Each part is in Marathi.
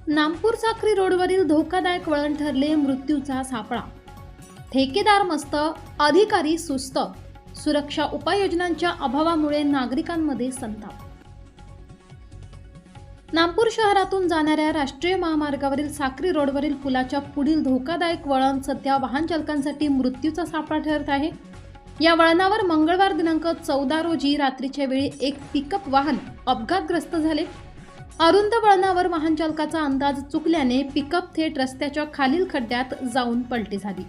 नामपूर साक्री रोडवरील धोकादायक वळण ठरले मृत्यूचा सापळा। ठेकेदार मस्त, अधिकारी सुस्त, सुरक्षा उपाययोजनांच्या अभावामुळे नागरिकांमध्ये संताप। नामपूर शहरातून जाणाऱ्या राष्ट्रीय महामार्गावरील साक्री रोडवरील पुलाच्या पुढील धोकादायक वळण सध्या वाहन चालकांसाठी मृत्यूचा सापळा ठरत आहे। या वळणावर मंगळवार दिनांक 14 रोजी रात्रीच्या वेळी एक पिकअप वाहन अपघातग्रस्त झाले। अरुंद वळणावर वाहन चालकाचा अंदाज चुकल्याने पिकअप थेट रस्त्याच्या खालील खड्ड्यात जाऊन पलटी झाली।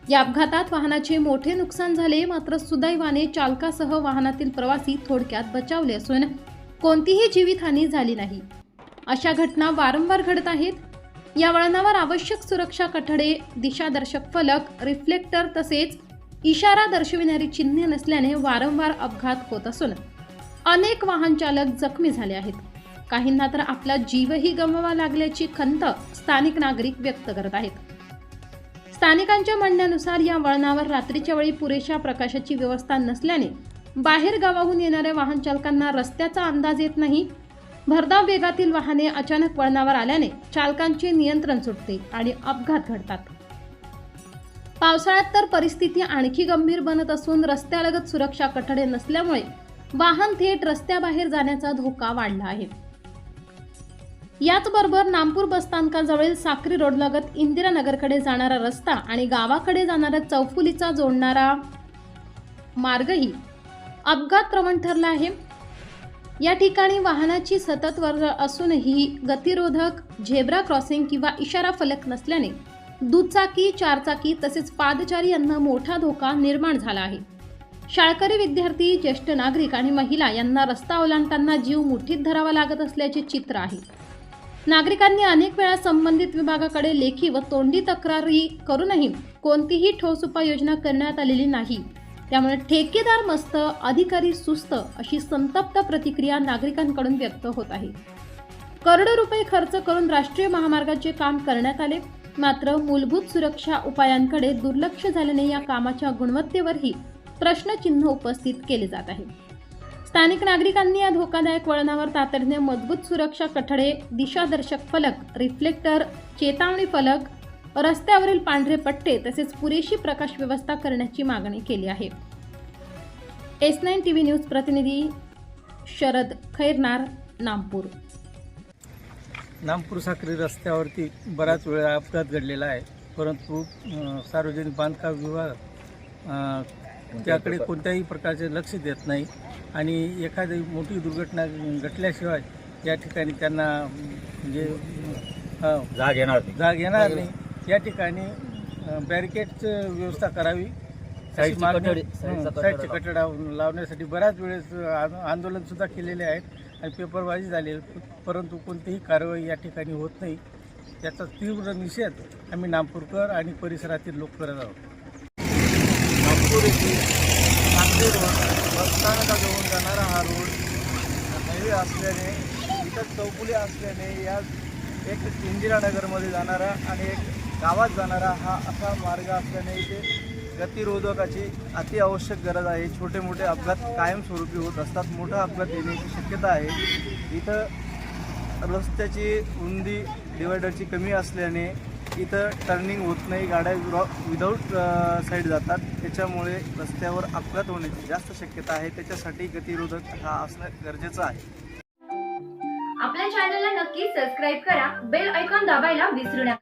या अपघातात वाहनाचे मोठे नुकसान झाले, मात्र सुदैवाने चालकासह वाहनातील प्रवासी थोडक्यात बचावले असून कोणतीही जीवितहानी झाली नाही। अशा घटना वारंवार घडत आहेत। या वळणावर आवश्यक सुरक्षा कठडे, दिशादर्शक फलक, रिफ्लेक्टर तसेच इशारा दर्शविणारी चिन्हे नसल्याने वारंवार अपघात होत असून अनेक वाहन चालक जखमी झाले आहेत। काहींना तर आपला जीवही गमवावा लागल्याची खंत स्थानिक नागरिक व्यक्त करत आहेत। स्थानिकांच्या म्हणण्यानुसार या वळणावर रात्रीच्या वेळी पुरेशा प्रकाशाची व्यवस्था नसल्याने बाहेर गावाहून येणाऱ्या वाहन चालकांना रस्त्याचा अंदाज येत नाही। भरधाव वेगातील वाहने अचानक वळणावर आल्याने चालकांचे नियंत्रण सुटते आणि अपघात घडतात। पावसाळ्यात तर परिस्थिती आणखी गंभीर बनत असून रस्त्यालगत सुरक्षा कठडे नसल्यामुळे वाहन थेट रस्त्याबाहेर जाण्याचा धोका वाढला आहे। याचबरोबर नामपूर बसस्थानकाजवळील साक्री रोडलगत इंदिरानगरकडे जाणारा रस्ता आणि गावाकडे जाणारा चौफुलीचा जोडणारा मार्गही अपघात प्रवण ठरला आहे। या ठिकाणी वाहनाची सतत वर्दळ असूनही गतिरोधक, झेब्रा क्रॉसिंग किंवा इशारा फलक नसल्याने दुचाकी, चारचाकी तसेच पादचारी यांना मोठा धोका निर्माण झाला आहे। शाळकरी विद्यार्थी, ज्येष्ठ नागरिक आणि महिला यांना रस्ता ओलांडताना जीव मुठीत धरावा लागत असल्याचे चित्र आहे। नागरिकांनी अनेक वेळा संबंधित विभागाकडे लेखी व तोंडी तक्रारी करूनही कोणतीही ठोस उपाययोजना करण्यात आलेली नाही। त्यामुळे ठेकेदार मस्त, अधिकारी सुस्त अशी संतप्त प्रतिक्रिया नागरिकांकडून व्यक्त होत आहे। करोडो रुपये खर्च करून राष्ट्रीय महामार्गाचे काम करण्यात आले, मात्र मूलभूत सुरक्षा उपायांकडे दुर्लक्ष झाल्याने या कामाच्या गुणवत्तेवरही प्रश्नचिन्ह उपस्थित केले जात आहे। स्थानिक नागरिकांनी या धोकादायक वळणावर तातडीने मजबूत सुरक्षा कठडे, दिशादर्शक फलक, रिफ्लेक्टर, चेतावणी फलक, रस्त्यावरील पांढरे पट्टे तसेच पुरेशी प्रकाश व्यवस्था करण्याची मागणी केली आहे। S9 TV न्यूज प्रतिनिधी शरद खैरनार, नामपूर। नामपूर साक्री रस्त्यावरती बराच वेळा अपघात घडलेला आहे, परंतु सार्वजनिक बांधकाम विभाग त्याकडे कोणत्याही प्रकारचे लक्ष देत नाही आणि एखादी मोठी दुर्घटना घडल्याशिवाय या ठिकाणी त्यांना म्हणजे जाग येणार नाही। या ठिकाणी बॅरिकेडचं व्यवस्था करावी, साईडचे कठडा लावण्यासाठी बऱ्याच वेळेस आंदोलन सुद्धा केलेले आहेत आणि पेपरबाजी झाली, परंतु कोणतीही कारवाई या ठिकाणी होत नाही। त्याचा तीव्र निषेध आम्ही नामपूरकर आणि परिसरातील लोक करत आहोत। नागपूर येथील साक्री रोड बसस्थानकाजवळून जाणारा हा रोड हायवे असल्याने, इतर चौफुली असल्याने या एक इंदिरानगरमध्ये जाणारा आणि एक गावात जाणारा हा असा मार्ग असल्याने इथे गतिरोधकाची अति आवश्यक गरज आहे। छोटे मोठे अपघात कायमस्वरूपी होत असतात, मोठा अपघात येण्याची शक्यता आहे। इथं रस्त्याची रुंदी, डिवायडरची कमी असल्याने इथं टर्निंग होत नाही, गाड्या विदाऊट साईड जातात, त्याच्यामुळे रस्त्यावर अपघात होण्याची जास्त शक्यता आहे। त्याच्यासाठी गतिरोधक हा असणं गरजेचं आहे। आपल्या चॅनलला नक्की सबस्क्राईब करा, बेल आयकॉन दाबायला विसरू नका।